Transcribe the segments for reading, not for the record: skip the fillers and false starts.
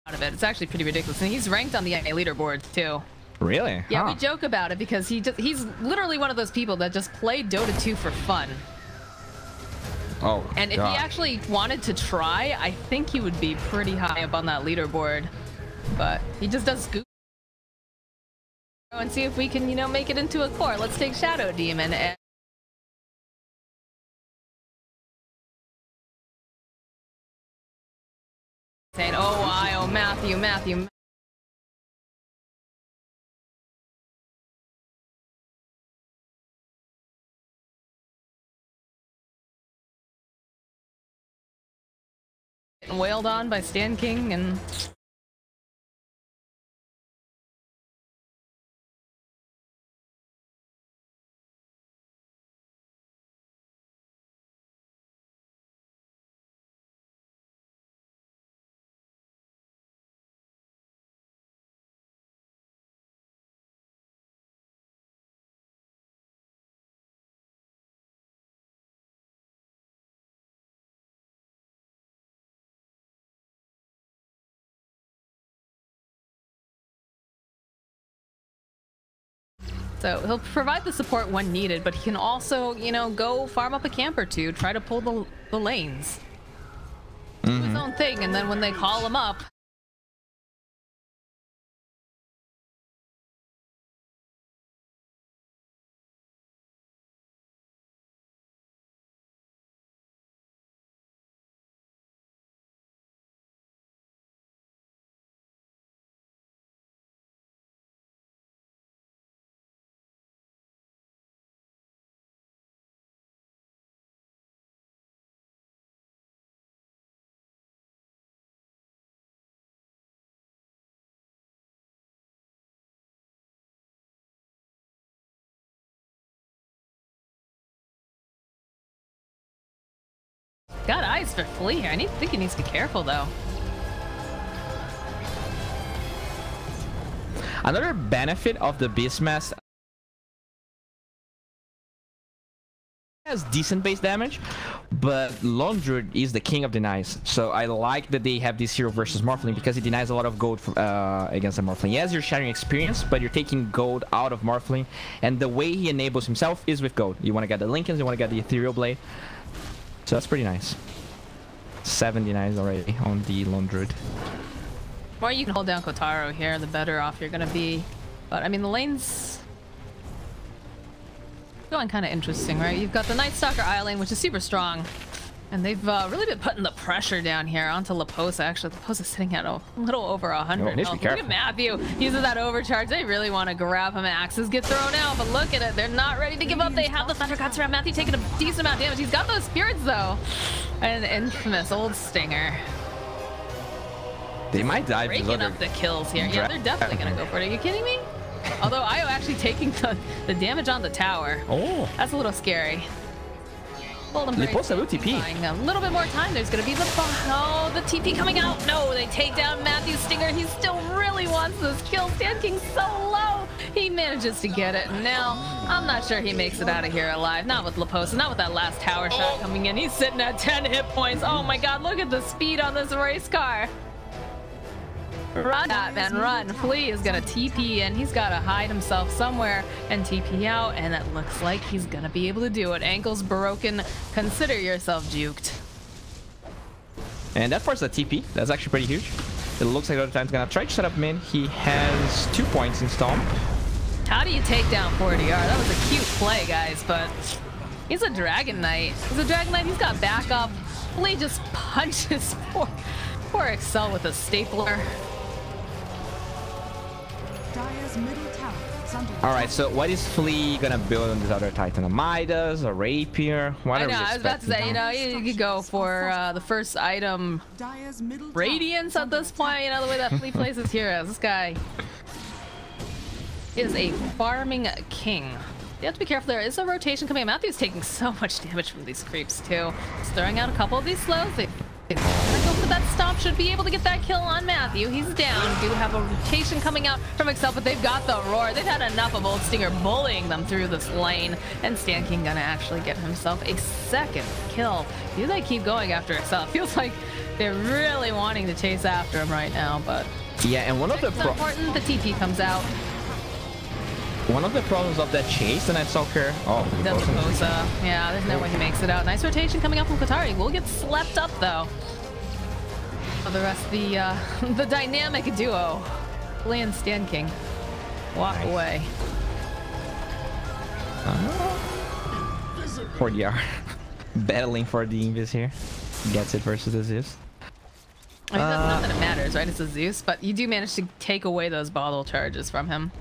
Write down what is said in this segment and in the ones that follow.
out of it. It's actually pretty ridiculous, and he's ranked on the NA leaderboard too. Really? Yeah, we joke about it because he's literally one of those people that just play Dota 2 for fun. Oh, and if he actually wanted to try, I think he would be pretty high up on that leaderboard. But he just does scoop and see if we can, you know, make it into a core. Let's take Shadow Demon and saying, oh, Matthew. Wailed on by Stan King and so he'll provide the support when needed, but he can also, you know, go farm up a camp or two, try to pull the lanes. Do his own thing, and then when they call him up, got eyes for Flea here. I think he needs to be careful though. Another benefit of the Beastmaster has decent base damage, but Lone Druid is the king of denies. So I like that they have this hero versus Morphling because it denies a lot of gold against the Morphling. Yes, you're sharing experience, but you're taking gold out of Morphling, and the way he enables himself is with gold. You want to get the Lincolns, you want to get the Ethereal Blade. So that's pretty nice. 79 already on the Lone Druid. The more you can hold down Kotaro here, the better off you're gonna be. But I mean, the lane's going kind of interesting, right? You've got the Night Stalker Eye lane, which is super strong, and they've really been putting the pressure down here onto Laposa. Actually, Laposa's sitting at a little over 100 health. Look at Matthew uses that overcharge. They really want to grab him. Axes get thrown out, but look at it. They're not ready to give up. They have the Thunder Guts around. Matthew taking a decent amount of damage. He's got those spirits though. An infamous old Stinger. They might die. Breaking up the kills here. Yeah, they're definitely gonna go for it. Are you kidding me? Although Io actually taking the damage on the tower. Oh, that's a little scary. Laposa will TP. A little bit more time. There's gonna be the the TP coming out. No, they take down Matthew's Stinger. He still really wants this kill. Stan King's so low. He manages to get it. And now I'm not sure he makes it out of here alive. Not with Laposa. Not with that last tower shot coming in. He's sitting at 10 hit points. Oh my God! Look at the speed on this race car. Run, Batman, run. Flea is gonna TP in. He's gotta hide himself somewhere and TP out, and it looks like he's gonna be able to do it. Ankles broken. Consider yourself juked. And that forces a TP. That's actually pretty huge. It looks like Dota Titan's gonna try to set up mid. He has 2 points in Stomp. How do you take down 4DR? That was a cute play, guys, but he's a Dragon Knight. He's a Dragon Knight. He's got backup. Flea just punches poor Excel with a stapler. Alright, so what is Flea gonna build on this other Titan? A Midas, a Rapier? Whatever. I know, I was about to say, you know, you could go for the first item, Radiance at this point, you know, the way that Flea plays his heroes. This guy is a farming king. You have to be careful. There is a rotation coming in. Matthew's taking so much damage from these creeps, too. He's throwing out a couple of these slows. They're gonna go for that stomp himself should be able to get that kill on Matthew. He's down. Do have a rotation coming out from Excel, but they've got the roar. They've had enough of Old Stinger bullying them through this lane. And Stan King gonna actually get himself a second kill. Do they keep going after Excel? It feels like they're really wanting to chase after him right now, but yeah, and one of the important, the TP comes out. One of the problems of that chase, the Night Stalker. Oh, yeah, there's no way he makes it out. Nice rotation coming up from Qatari. Will get slept up though. For the rest of the dynamic duo, Lee and Stan King, walk away. For DR, battling for the Invis here. Gets it versus the Zeus. I mean, not that it matters, right? It's a Zeus, but you do manage to take away those bottle charges from him.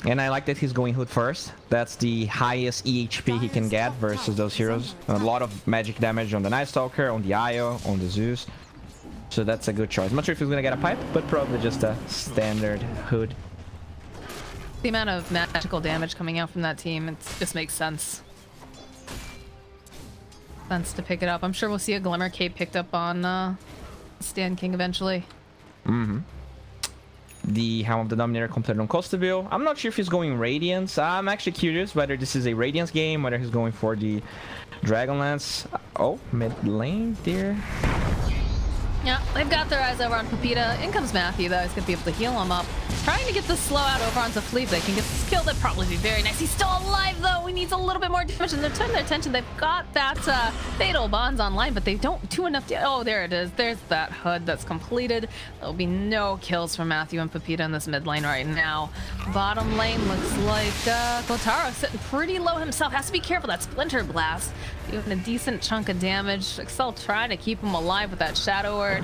And I like that he's going Hood first. That's the highest EHP he can get versus those heroes. A lot of magic damage on the Night Stalker, on the Io, on the Zeus. So that's a good choice. I'm not sure if he's gonna get a pipe, but probably just a standard Hood. The amount of magical damage coming out from that team, it just makes sense. To pick it up. I'm sure we'll see a Glimmer Cape picked up on Stan King eventually. The Helm of the Dominator completed on Costabile. I'm not sure if he's going Radiance. I'm actually curious whether this is a Radiance game, whether he's going for the Dragonlance. Oh, mid lane there. Yeah, they've got their eyes over on Pepita. In comes Matthew, though. He's going to be able to heal him up. Trying to get the slow out over onto Fleet. They can get this kill. That'd probably be very nice. He's still alive, though. He needs a little bit more damage, and they're turning their attention. They've got that Fatal Bonds online, but they don't do enough damage. Oh, there it is. There's that HUD that's completed. There'll be no kills for Matthew and Pepita in this mid lane right now. Bottom lane looks like Kotaro sitting pretty low himself. Has to be careful. That Splinter Blast doing a decent chunk of damage. Excel trying to keep him alive with that Shadow Word.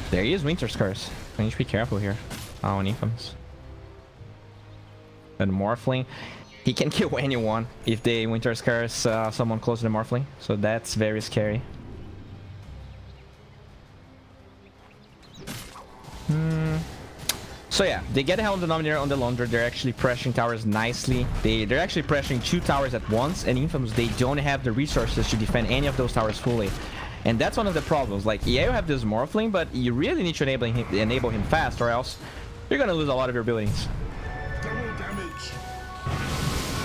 There he is, Winter's Curse. I need to be careful here. Oh, and Infamous. And Morphling. He can kill anyone if they Winter's Curse someone close to the Morphling. So that's very scary. So yeah, they get the Helm of the Dominator on the Laundry. They're actually pressuring towers nicely. They're actually pressuring 2 towers at once. And Infamous, they don't have the resources to defend any of those towers fully. And that's one of the problems. Like, yeah, you have this Morphling, but you really need to enable him fast, or else you're gonna lose a lot of your abilities.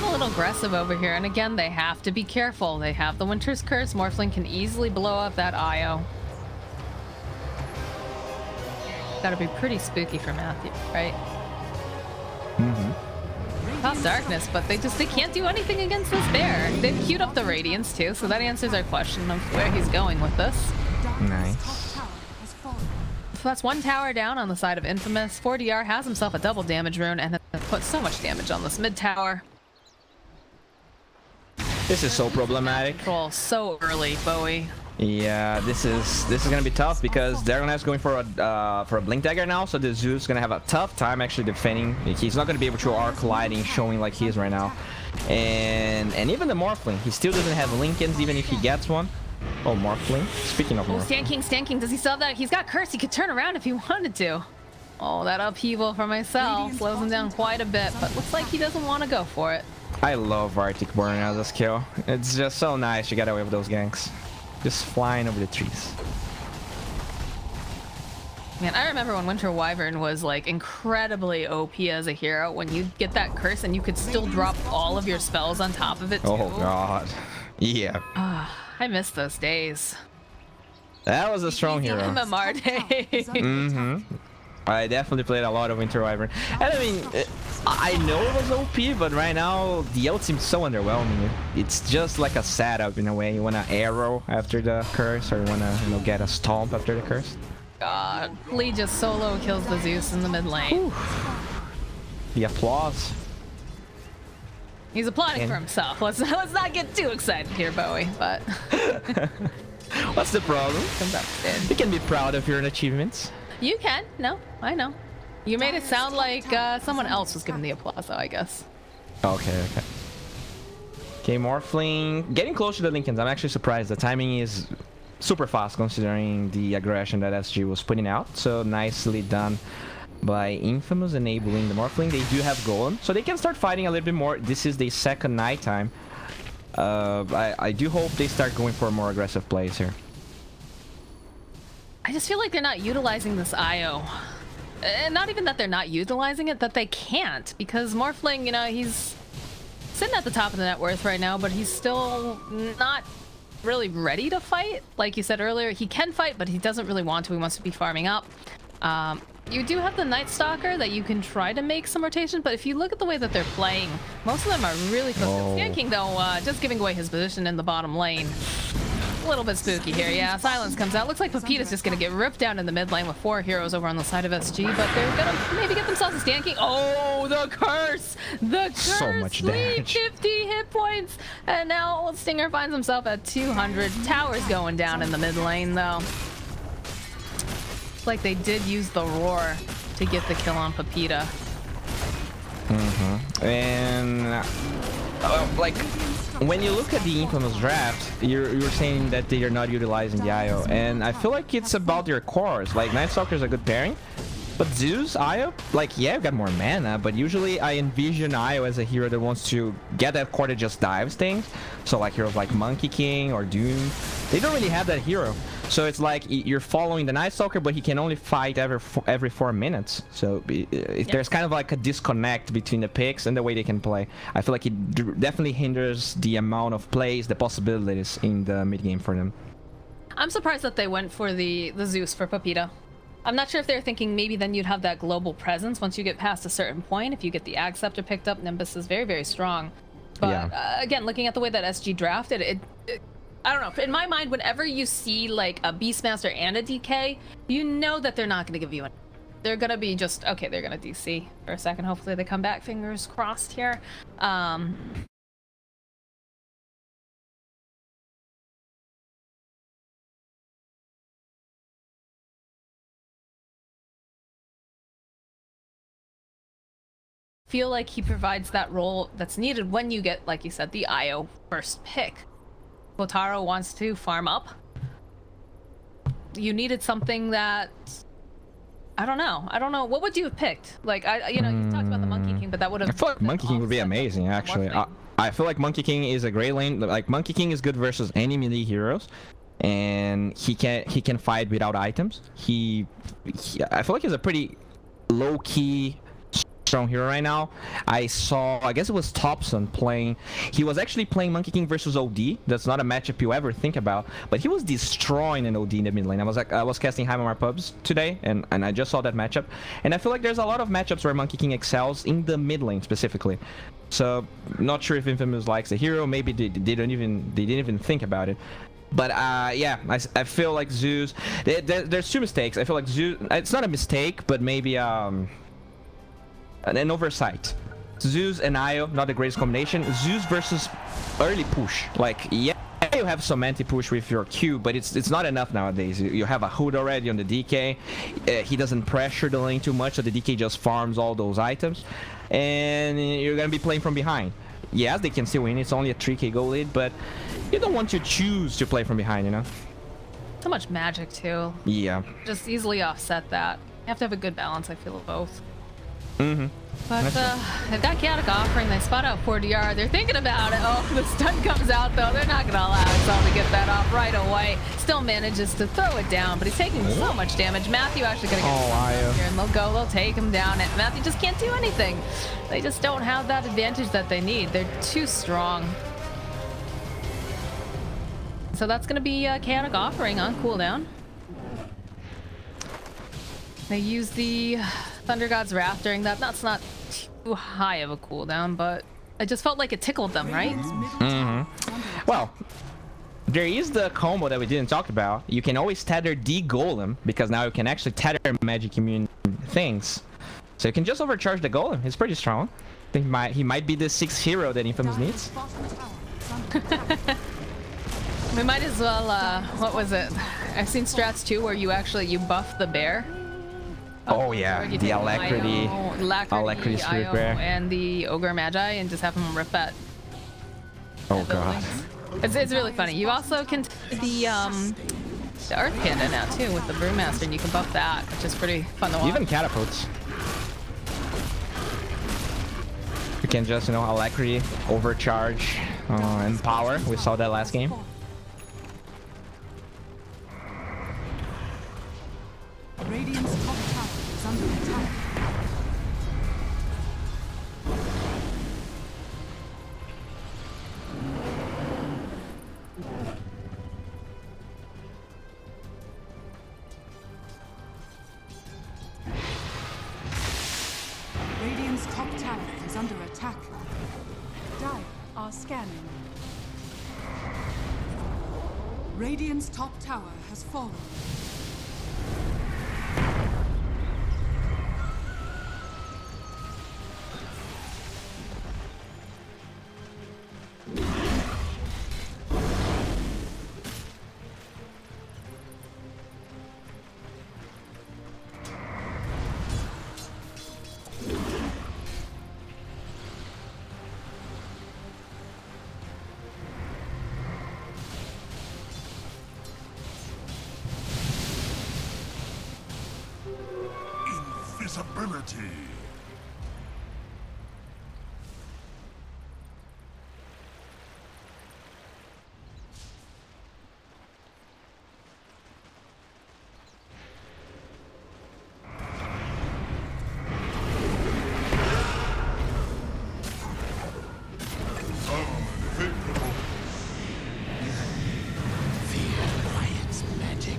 A little aggressive over here, and again, they have to be careful. They have the Winter's Curse. Morphling can easily blow up that Io. Gotta be pretty spooky for Matthew, right? Top Darkness, but they can't do anything against this bear. They've queued up the Radiance too, so that answers our question of where he's going with this. Nice. So that's 1 tower down on the side of Infamous. 4DR has himself a double damage rune and has put so much damage on this mid tower. This is so problematic. Control so early, Bowie. Yeah, this is gonna be tough because Dragonlance going for a Blink Dagger now, so the Zeus is gonna have a tough time actually defending. He's not gonna be able to arc lighting, showing like he is right now, and even the Morphling, he still doesn't have Lincolns even if he gets one. Oh, Morphling. Speaking of Morphling. Stan King, does he still have that? He's got Curse. He could turn around if he wanted to. Oh, that upheaval for myself slows him down quite a bit, but looks like he doesn't want to go for it. I love Arctic Burn as a skill. It's just so nice to get away with those ganks. Just flying over the trees. Man, I remember when Winter Wyvern was like incredibly OP as a hero. When you get that curse and you could still drop all of your spells on top of it too. Oh god. Yeah. I miss those days. That was a strong hero. MMR days. I definitely played a lot of Winter Wyvern. And I mean, I know it was OP, but right now the ult seems so underwhelming. It's just like a setup in a way. You want to arrow after the curse, or you want to, get a stomp after the curse. God, Lee just solo kills the Zeus in the mid lane. The applause. He's applauding for himself. Let's not get too excited here, Bowie. But what's the problem? Comes up instead. You can be proud of your achievements. You can. No, I know. You made it sound like someone else was giving the applause, though, I guess. Okay. Okay, Morphling. Getting close to the Lincolns. I'm actually surprised. The timing is super fast considering the aggression that SG was putting out. So nicely done by Infamous enabling the Morphling. They do have Golem, so they can start fighting a little bit more. This is the second night time. I do hope they start going for more aggressive plays here. I just feel like they're not utilizing this IO. And not even that they're not utilizing it, that they can't, because Morphling, you know, he's sitting at the top of the net worth right now, but he's still not really ready to fight. Like you said earlier, he can fight, but he doesn't really want to. He wants to be farming up. You do have the Night Stalker that you can try to make some rotation, but if you look at the way that they're playing, most of them are really close. Sand King, though, just giving away his position in the bottom lane. A little bit spooky here. Yeah, Silence comes out. Looks like Pepita's just gonna get ripped down in the mid lane with 4 heroes over on the side of SG, but they're gonna maybe get themselves a Sand King. Oh, the curse! The curse! So much damage. 50 hit points, and now Stinger finds himself at 200. Tower's going down in the mid lane, though. Like they did use the roar to get the kill on Pepita. And like when you look at the Infamous draft, you're saying that they are not utilizing the IO, and I feel like it's about their cores. Like Night Stalker is a good pairing, but Zeus IO, like yeah, I've got more mana, but usually I envision IO as a hero that wants to get that core that just dives things. So like heroes like Monkey King or Doom, they don't really have that hero. So it's like you're following the Night Stalker, but he can only fight every 4 minutes. So there's kind of like a disconnect between the picks and the way they can play. I feel like it definitely hinders the amount of plays, the possibilities in the mid game for them. I'm surprised that they went for the Zeus for Pepita. I'm not sure if they're thinking maybe then you'd have that global presence once you get past a certain point. If you get the Ag Scepter picked up, Nimbus is very, very strong. But yeah. Again, looking at the way that SG drafted, I don't know. In my mind, whenever you see like a Beastmaster and a DK, you know that they're not going to give you any. They're going to be just, okay, they're going to DC for a second. Hopefully they come back. Fingers crossed here. Feel like he provides that role that's needed when you get, like you said, the IO first pick. Kotaro wants to farm up. You needed something that I don't know. What would you have picked? Like you know, you talked about the Monkey King, but that would have. I feel like Monkey King would be amazing, actually. I feel like Monkey King is a great lane. Like Monkey King is good versus any melee heroes, and he can fight without items. I feel like he's a pretty low key strong hero right now. I guess it was Thompson playing. He was actually playing Monkey King versus OD. That's not a matchup you ever think about, but he was destroying an OD in the mid lane. I was casting Heimamar Pubs today, and I just saw that matchup, and I feel like there's a lot of matchups where Monkey King excels in the mid lane specifically. So not sure if Infamous likes the hero. Maybe they didn't even think about it. But yeah, I feel like Zeus. There's 2 mistakes. I feel like Zeus. It's not a mistake, but maybe an oversight. Zeus and Io, not the greatest combination. Zeus versus early push. Like, yeah, you have some anti-push with your Q, but it's not enough nowadays. You have a Hood already on the DK. He doesn't pressure the lane too much, so the DK just farms all those items. And you're gonna be playing from behind. Yes, they can still win. It's only a 3k goal lead, but you don't want to choose to play from behind, you know? So much magic, too. Yeah. Just easily offset that. You have to have a good balance, I feel, of both. But they've got Chaotic Offering. They spot out 4DR. They're thinking about it. Oh, the stun comes out, though. They're not going to allow Exile to get that off right away. Still manages to throw it down, but he's taking so much damage. Matthew actually going to get here, and they'll take him down. And Matthew just can't do anything. They just don't have that advantage that they need. They're too strong. So that's going to be Chaotic Offering on cooldown. They use the Thunder God's Wrath during that. That's not too high of a cooldown, but it just felt like it tickled them, right? Well, there is the combo that we didn't talk about. You can always tether the Golem, because now you can actually tether magic immune things. So you can just overcharge the Golem. It's pretty strong. I think he might be the 6th hero that Infamous needs. We might as well, what was it? I've seen strats too where you buff the bear. Oh yeah, the Alacrity Spirit Bear. And the Ogre Magi, and just have them rip that. Oh god. It's really funny. You also can the Earth Panda now too with the Brewmaster, and you can buff that, which is pretty fun to watch. Even catapults. You can just, you know, Alacrity, overcharge, and power. We saw that last game. Radiant's top tower is under attack. Radiant's top tower is under attack. Dire are scanning. Radiant's top tower has fallen. Invisibility. Unfavorable. Fear by its magic.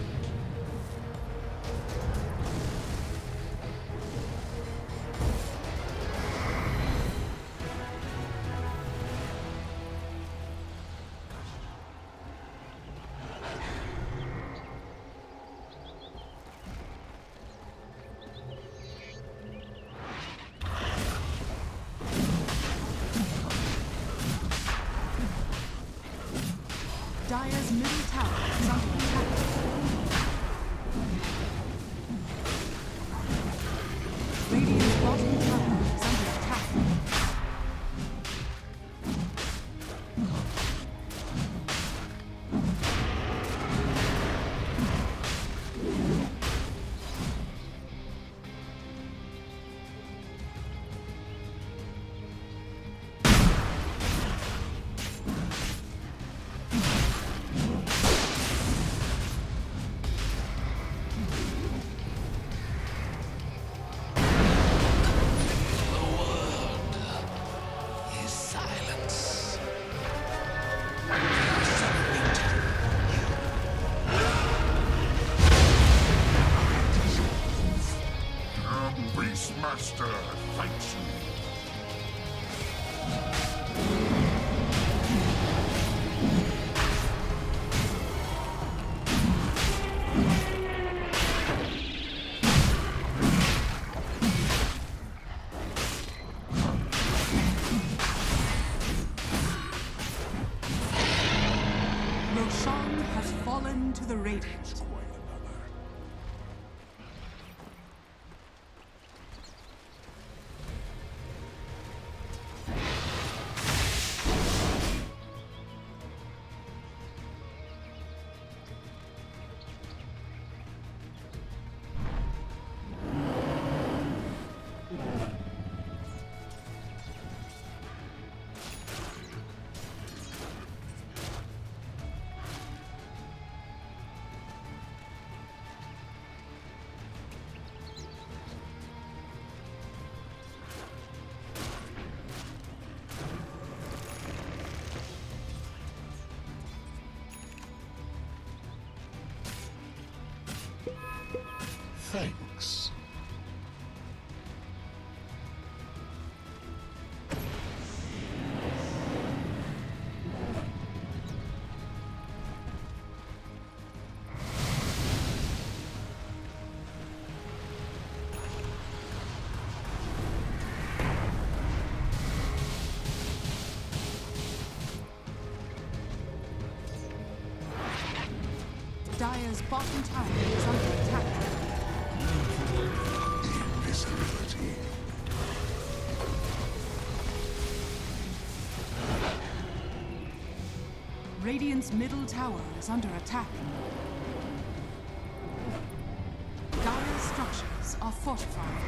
Dire's middle tower is under attack. Radiant's bottom tower is under attack. Beastmaster thanks you. Roshan has fallen to the Radiant. Thanks. Dire's bottom tower is under attack. Invisibility. Radiant's middle tower is under attack. Dire's structures are fortified.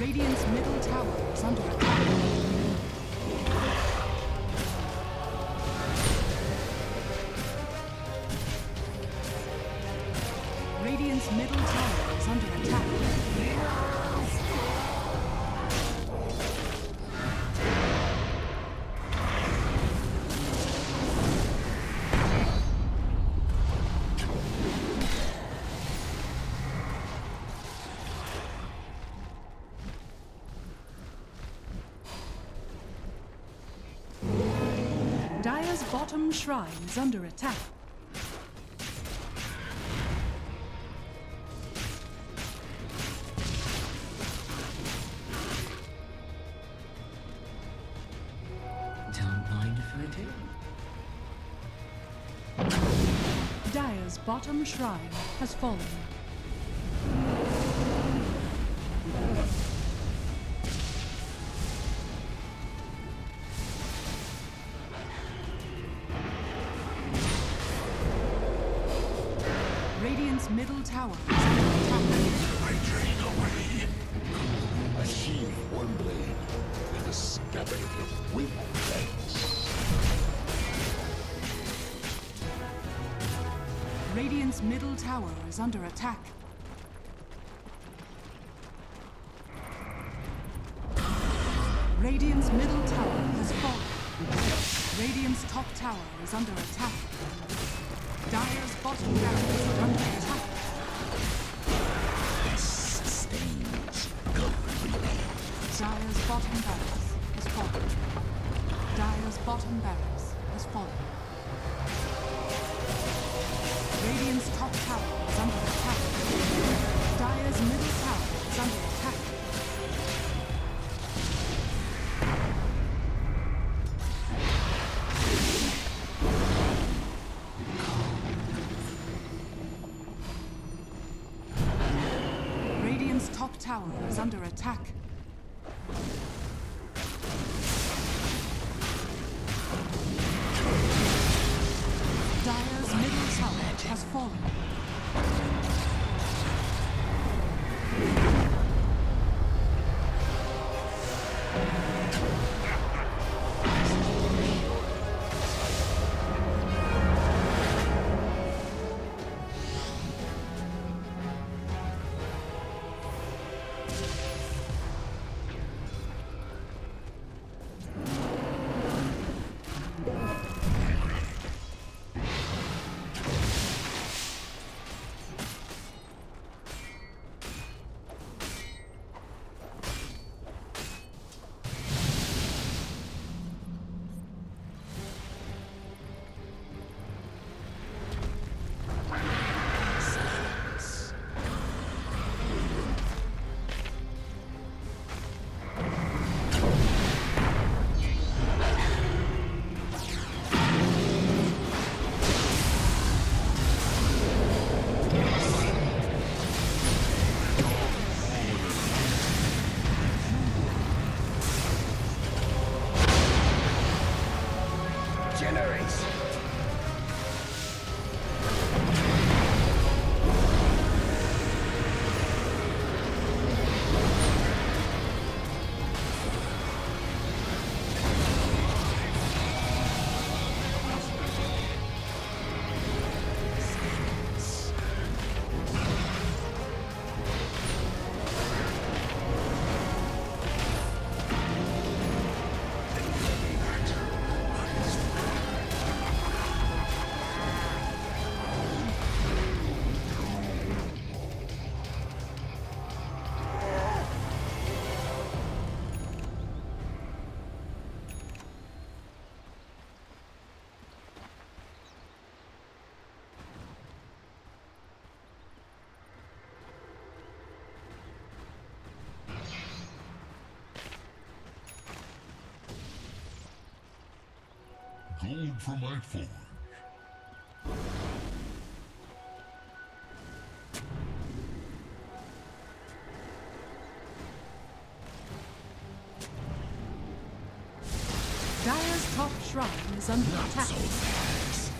Radiant's middle tower is under attack. Dire's bottom shrine is under attack. Don't mind if I do. Dire's bottom shrine has fallen. Radiant's middle tower is under attack. I drain away. A sheath one blade, and a scabbard with thanks. Radiant's middle tower is under attack. Radiant's middle tower has fallen. Radiant's top tower is under attack. Dire's bottom barracks are under attack. This sustains. Go remains. Dire's bottom barracks has fallen. Dire's bottom barracks has fallen. Radiant's top tower is under attack. Dire's middle tower is under attack. Radiant's top tower is under attack. Dire's middle tower has fallen. Gold for my forge. Dire's top shrine is under attack. So fast.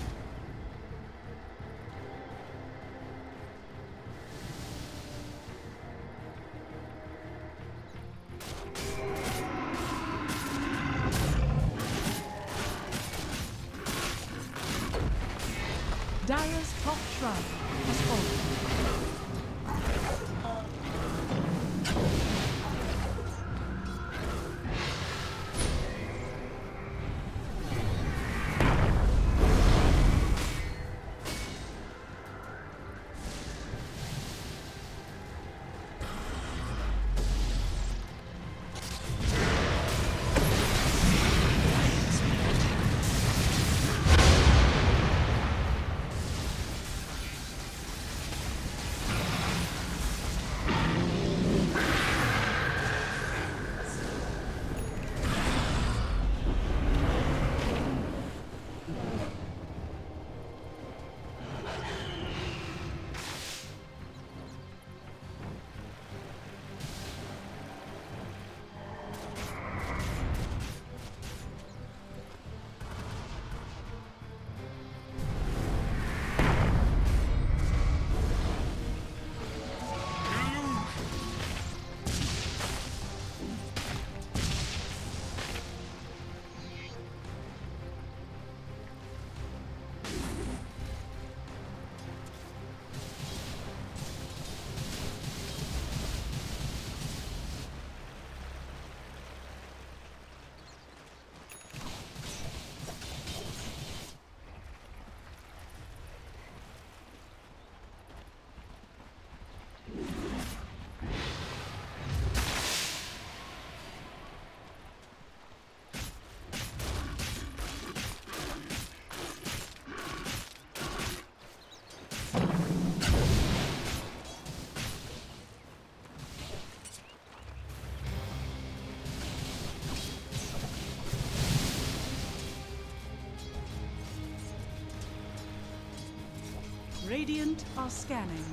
Dire's top shrine has fallen. Radiant are scanning.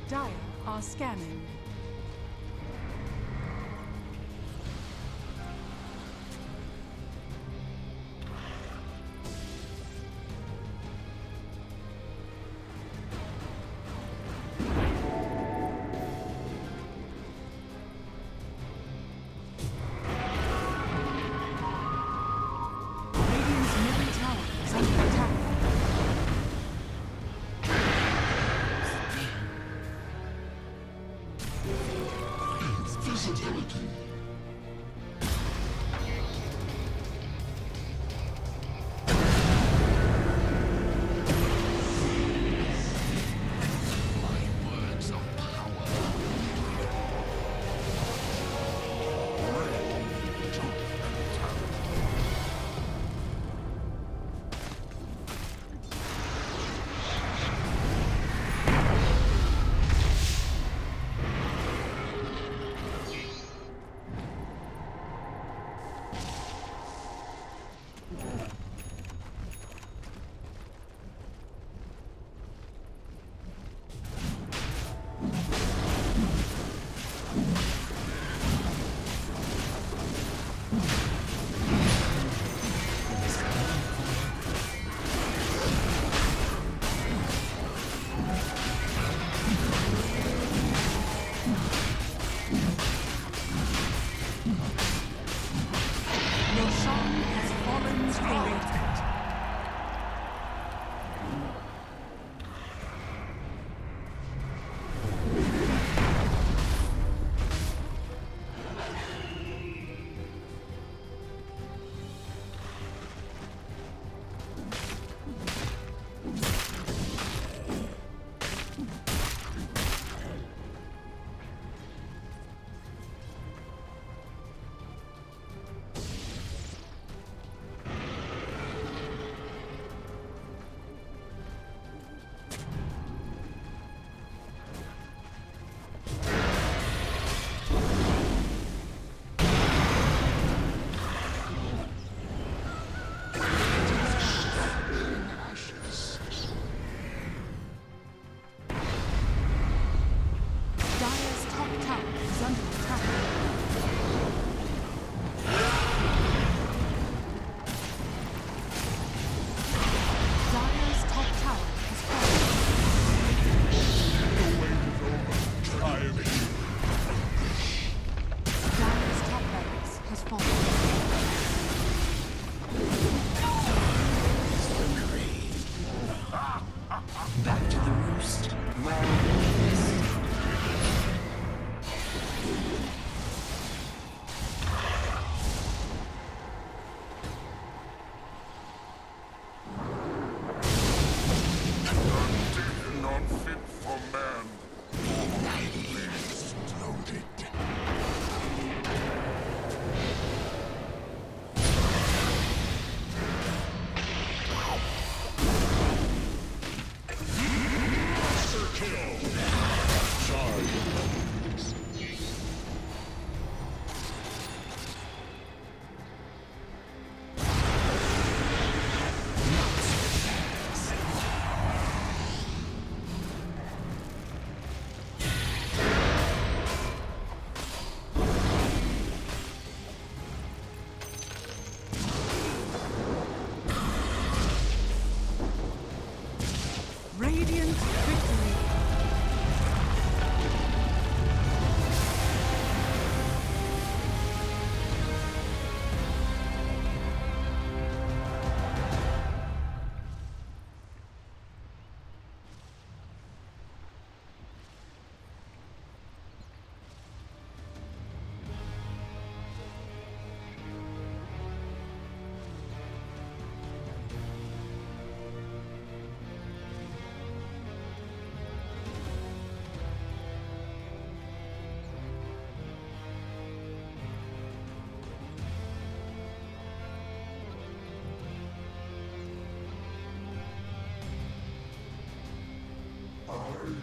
Dire are scanning. Radiant's middle tower is under attack. Versatility. My words of power. Our